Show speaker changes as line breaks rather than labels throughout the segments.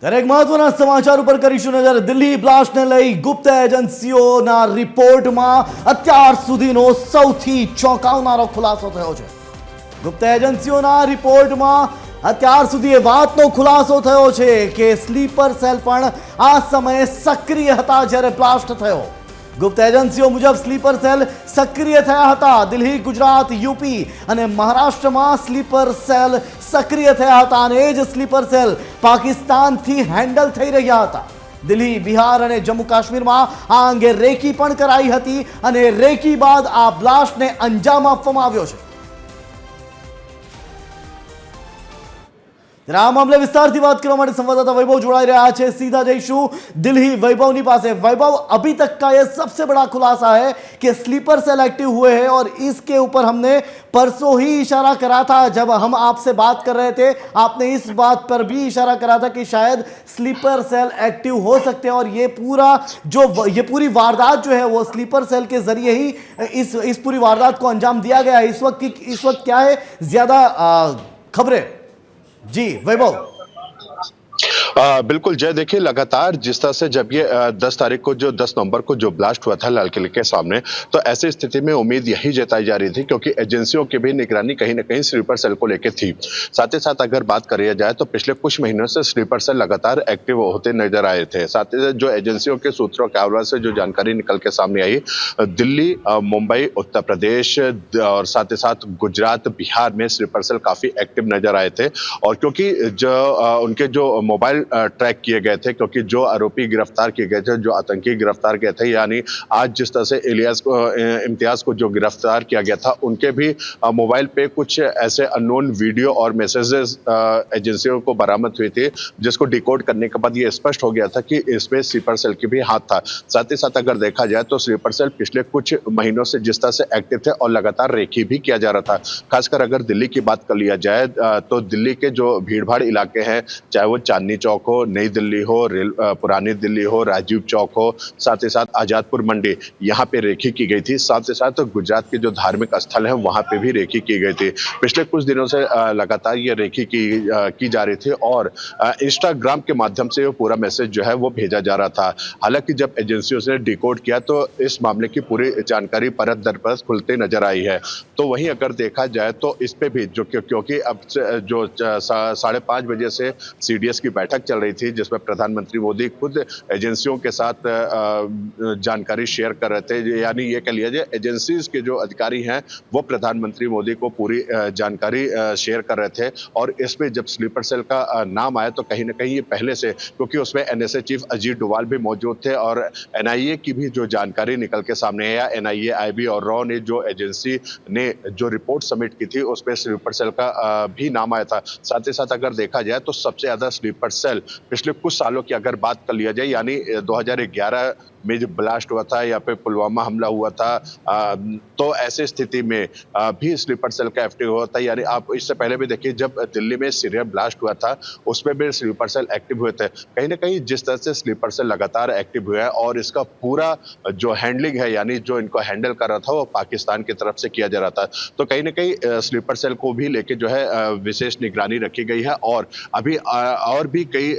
ત્યારે એક મહત્વના સમાચાર ઉપર કરીશું નજર। દિલ્હી બ્લાસ્ટને લઈ ગુપ્ત એજન્સીઓના રિપોર્ટમાં અત્યાર સુધીનો સૌથી ચોંકાવનારો ખુલાસો થયો છે। ગુપ્ત એજન્સીઓના રિપોર્ટમાં અત્યાર સુધી એ વાતનો ખુલાસો થયો છે કે સ્લીપર સેલ પણ આ સમયે સક્રિય હતા જ્યારે બ્લાસ્ટ થયો। गुप्त एजेंसीओ मुजब स्लीपर सेल सक्रिय थया हता। दिल्ही, गुजरात, यूपी અને મહારાષ્ટ્રમાં સ્લીપર સેલ સક્રિય થયા હતા અને એ જ સ્લીપર સેલ પાકિસ્તાનથી હેન્ડલ થઈ રહ્યા હતા। દિલ્હી, બિહાર અને જમ્મુ કાશ્મીરમાં આ અંગે રેકી પણ કરાઈ હતી અને રેકી બાદ આ બ્લાસ્ટને અંજામ આપવામાં આવ્યો છે। આ મામલે વિસ્તારથી વાત કરવા માટે संवाददाता वैभव जोड़ाई रहा है। सीधा जईशु दिल्ही वैभव पास। वैभव, अभी तक का यह सबसे बड़ा खुलासा है कि स्लीपर सेल एक्टिव हुए हैं और इसके ऊपर हमने परसों ही इशारा करा था जब हम आपसे बात कर रहे थे। आपने इस बात पर भी इशारा करा था कि शायद स्लीपर सेल एक्टिव हो सकते हैं और ये पूरी वारदात जो है वो स्लीपर सेल के जरिए ही इस पूरी वारदात को अंजाम दिया गया है। इस वक्त क्या है ज्यादा खबरें? जी वैभव।
बिल्कुल जय, देखिए लगातार जिस तरह से जब ये 10 तारीख को 10 नवंबर को जो ब्लास्ट हुआ था लाल किले के सामने, तो ऐसी स्थिति में उम्मीद यही जताई जा रही थी क्योंकि एजेंसियों की भी निगरानी कहीं ना कहीं स्लीपर सेल को लेकर थी। साथ ही साथ अगर बात करी जाए तो पिछले कुछ महीनों से स्लीपर सेल लगातार एक्टिव होते नजर आए थे। साथ ही साथ जो एजेंसियों के सूत्रों के हवाले से जो जानकारी निकल के सामने आई, दिल्ली, मुंबई, उत्तर प्रदेश और साथ ही साथ गुजरात, बिहार में स्लीपर सेल काफी एक्टिव नजर आए थे। और क्योंकि जो उनके जो मोबाइल ट्रैक किए गए थे, क्योंकि जो आरोपी गिरफ्तार किए गए थे, जो आतंकी गिरफ्तार किए थे, यानी आज जिस तरह से इम्तियाज को जो गिरफ्तार किया गया था, उनके भी मोबाइल पे कुछ ऐसे अननोन वीडियो और मैसेजेस एजेंसियों को बरामद हुई थी, जिसको डिकोड करने के बाद ये स्पष्ट हो गया था कि इसमें स्लीपर सेल की भी हाथ था। साथ ही साथ अगर देखा जाए तो स्लीपर सेल पिछले कुछ महीनों से जिस तरह से एक्टिव थे और लगातार रेकी भी किया जा रहा था। खासकर अगर दिल्ली की बात कर लिया जाए तो दिल्ली के जो भीड़-भाड़ इलाके हैं, चाहे वो चांदनी चौक हो, नई दिल्ली हो, पुरानी दिल्ली हो, राजीव चौक हो, साथ ही साथ आजादपुर मंडी, यहाँ पे रेकी की गई थी। साथ ही साथ गुजरात के जो धार्मिक स्थल है वहां पे भी रेकी की गई थी। पिछले कुछ दिनों से लगातार ये रेकी की जा रही थी और इंस्टाग्राम के माध्यम से वो पूरा मैसेज जो है वो भेजा जा रहा था। हालांकि जब एजेंसियों से डिकोड किया तो इस मामले की पूरी जानकारी परत दर परत खुलते नजर आई है। तो वहीं अगर देखा जाए तो इस पे भी जो क्योंकि अब जो 5:30 बजे से सीडीएस की बैठक चल रही थी, जिसमें प्रधानमंत्री मोदी खुद एजेंसियों के साथ जानकारी शेयर कर रहे थे, यानी ये कह लिया जाए एजेंसीज के जो अधिकारी हैं वो प्रधानमंत्री मोदी को पूरी जानकारी शेयर कर रहे थे। और इसमें जब स्लीपर सेल का नाम आया तो कहीं ना कहीं ये पहले से, क्योंकि उसमें एनएसए चीफ अजीत डोभाल भी मौजूद थे और एनआईए की भी जो जानकारी निकल के सामने आया, एनआईए, आईबी और रॉ ने जो एजेंसी ने जो रिपोर्ट सबमिट की थी उसमें स्लीपर सेल का भी नाम आया था। साथ ही साथ अगर देखा जाए तो सबसे ज्यादा स्लीपर सेल पिछले कुछ सालों की अगर बात कर लिया जाए, यानी 2011 में जब ब्लास्ट हुआ था या फिर पुलवामा हमला हुआ था, तो ऐसी स्थिति में भी स्लीपर सेल का एक्टिव हुआ था। यानी आप इससे पहले भी देखिए जब दिल्ली में सीरिया ब्लास्ट हुआ था उसमें भी स्लीपर सेल एक्टिव हुए थे। कहीं ना कहीं जिस तरह से स्लीपर सेल लगातार एक्टिव हुआ है और इसका पूरा जो हैंडलिंग है, यानी जो इनको हैंडल कर रहा था वो पाकिस्तान की तरफ से किया जा रहा था, तो कहीं ना कहीं स्लीपर सेल को भी लेके जो है विशेष निगरानी रखी गई है। और अभी और भी कई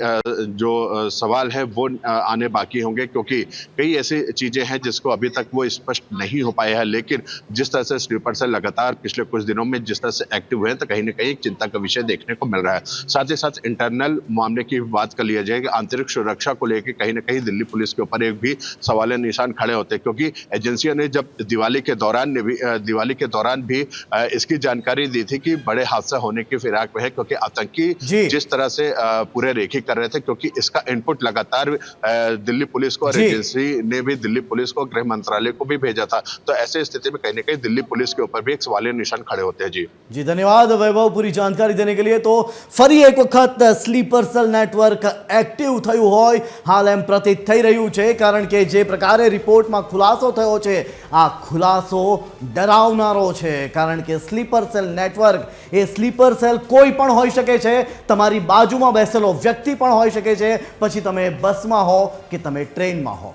जो सवाल है वो आने बाकी होंगे, क्योंकि कई ऐसी चीजें हैं जिसको अभी तक वो स्पष्ट नहीं हो पाया है। लेकिन जिस तरह से स्लीपर सेल लगातार पिछले कुछ दिनों में जिस तरह से एक्टिव हुए हैं, तो कहीं ना कहीं एक चिंता का विषय देखने को मिल रहा है। साथ ही साथ इंटरनल मामले की बात कर लिया जाएगा, आंतरिक सुरक्षा को लेकर कहीं ना कहीं दिल्ली पुलिस के ऊपर एक भी सवाल निशान खड़े होते हैं, क्योंकि एजेंसियों ने जब दिवाली के दौरान भी इसकी जानकारी दी थी कि बड़े हादसा होने की फिराक में है, क्योंकि आतंकी जिस तरह से पूरे रेकी कर रहे थे, क्योंकि इसका इनपुट लगातार दिल्ली पुलिस को और एजेंसी ने भी दिल्ली पुलिस को, गृह मंत्रालय को भी भेजा था। तो ऐसे स्थिति में कहीं ना कहीं दिल्ली पुलिस के ऊपर भी एक सवालिया निशान खड़े होते हैं। जी
धन्यवाद वैभव पूरी जानकारी देने के लिए। तो फरी एक वखत स्लीपर सेल नेटवर्क एक्टिव थયું હોય हाल एम प्रतीत થઈ રહ્યું છે, કારણ કે જે પ્રકારે રિપોર્ટમાં ખુલાસો થયો છે આ ખુલાસો ડરાવનારો છે, કારણ કે સ્લીપર સેલ નેટવર્ક એ સ્લીપર સેલ કોઈ પણ હોઈ શકે છે, તમારી બાજુમાં બેસેલો વ્યક્તિ પણ હોઈ શકે છે, પછી તમે બસમાં હો કે તમે ટ્રેનમાં હો।